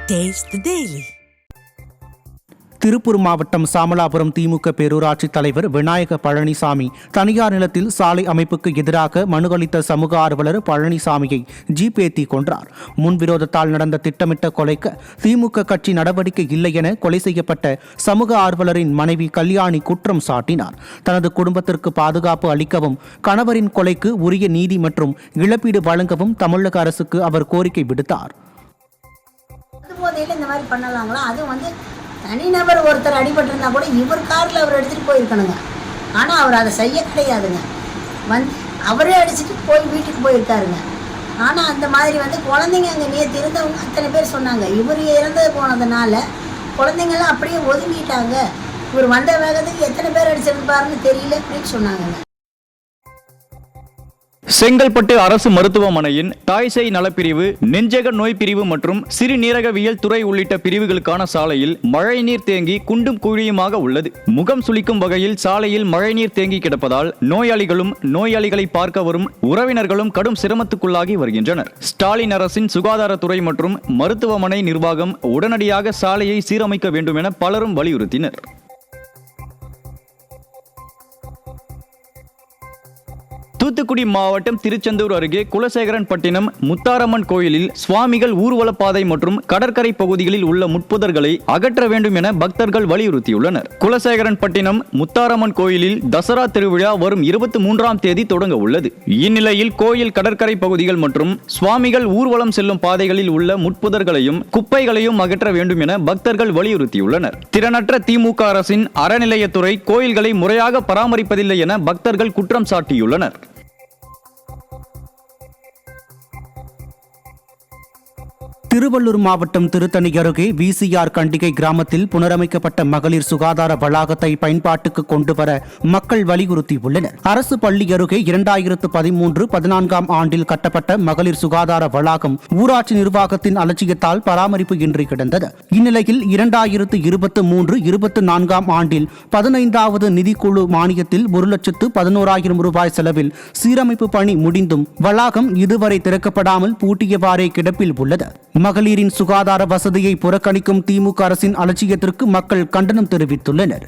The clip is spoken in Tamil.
Taste the Daily. திருப்பூர் மாவட்டம் சாமலாபுரம் திமுக பேரூராட்சி தலைவர் விநாயக பழனிசாமி தனியார் நிலத்தில் சாலை அமைப்புக்கு எதிராக மனு அளித்த சமூக ஆர்வலர் பழனிசாமியை ஜீப் ஏற்றி கொன்றார். முன்விரோதத்தால் நடந்த திட்டமிட்ட கொலைக்கு திமுக கட்சி நடவடிக்கை இல்லை என கொலை செய்யப்பட்ட சமூக ஆர்வலரின் மனைவி கல்யாணி குற்றம் சாட்டினார். தனது குடும்பத்திற்கு பாதுகாப்பு அளிக்கவும் கணவரின் கொலைக்கு உரிய நீதி மற்றும் இழப்பீடு வழங்கவும் தமிழக அரசுக்கு அவர் கோரிக்கை விடுத்தார். தனிநபர் ஒருத்தர் அடிபட்டிருந்தா கூட இவர் காரில் அவர் எடுத்துகிட்டு போயிருக்கணுங்க. ஆனால் அவர் அதை செய்ய கிடையாதுங்க. அவரே அடிச்சுட்டு போய் வீட்டுக்கு போயிருக்காருங்க. ஆனால் அந்த மாதிரி குழந்தைங்க அங்கே நேற்று இருந்தவங்க அத்தனை பேர் சொன்னாங்க, இவர் இறந்தது போனதுனால குழந்தைங்களாம் அப்படியே ஒதுங்கிட்டாங்க, இவர் வந்த வேகத்துக்கு எத்தனை பேர் அடிச்சிருப்பாருன்னு தெரியல அப்படின்னு சொன்னாங்க. செங்கல்பட்டு அரசு மருத்துவமனையின் தாய்சேய் நலப்பிரிவு, நெஞ்சக நோய் பிரிவு மற்றும் சிறுநீரகவியல் துறை உள்ளிட்ட பிரிவுகளுக்கான சாலையில் மழைநீர் தேங்கி குண்டும் குழியுமாக உள்ளது. முகம் சுளிக்கும் வகையில் சாலையில் மழைநீர் தேங்கி கிடப்பதால் நோயாளிகளும் நோயாளிகளை பார்க்க வரும் உறவினர்களும் கடும் சிரமத்துக்குள்ளாகி வருகின்றனர். ஸ்டாலின் அரசின் சுகாதாரத்துறை மற்றும் மருத்துவமனை நிர்வாகம் உடனடியாக சாலையை சீரமைக்க வேண்டும் என பலரும் வலியுறுத்தினர். தூத்துக்குடி மாவட்டம் திருச்செந்தூர் அருகே குலசேகரன்பட்டினம் முத்தாரம்மன் கோயிலில் சுவாமிகள் ஊர்வலப்பாதை மற்றும் கடற்கரை பகுதிகளில் உள்ள முட்புதர்களை அகற்ற வேண்டும் என பக்தர்கள் வலியுறுத்தியுள்ளனர். குலசேகரன்பட்டினம் முத்தாரம்மன் கோயிலில் தசரா திருவிழா வரும் 23ஆம் தேதி தொடங்க உள்ளது. இந்நிலையில் கோயில் கடற்கரை பகுதிகள் மற்றும் சுவாமிகள் ஊர்வலம் செல்லும் பாதைகளில் உள்ள முட்புதர்களையும் குப்பைகளையும் அகற்ற வேண்டும் என பக்தர்கள் வலியுறுத்தியுள்ளனர். திறனற்ற திமுக அரசின் அறநிலையத்துறை கோயில்களை முறையாக பராமரிப்பதில்லை என பக்தர்கள் குற்றம் சாட்டியுள்ளனர். திருவள்ளூர் மாவட்டம் திருத்தணி அருகே விசிஆர் கண்டிகை கிராமத்தில் புனரமைக்கப்பட்ட மகளிர் சுகாதார வளாகத்தை பயன்பாட்டுக்கு கொண்டுவர மக்கள் வலியுறுத்தியுள்ளனர். அரசு பள்ளி அருகே 2013-14ஆம் ஆண்டில் கட்டப்பட்ட மகளிர் சுகாதார வளாகம் ஊராட்சி நிர்வாகத்தின் அலட்சியத்தால் பராமரிப்பு இன்றி கிடந்தது. இந்நிலையில் 2023-24ஆம் ஆண்டில் 15வது நிதிக்குழு மானியத்தில் 1,11,000 ரூபாய் செலவில் சீரமைப்பு பணி முடிந்தும் வளாகம் இதுவரை திறக்கப்படாமல் பூட்டியவாறே கிடப்பில் உள்ளது. மகளிரின் சுகாதார வசதியை புறக்கணிக்கும் திமுக அரசின் அலட்சியத்திற்கு மக்கள் கண்டனம் தெரிவித்துள்ளனர்.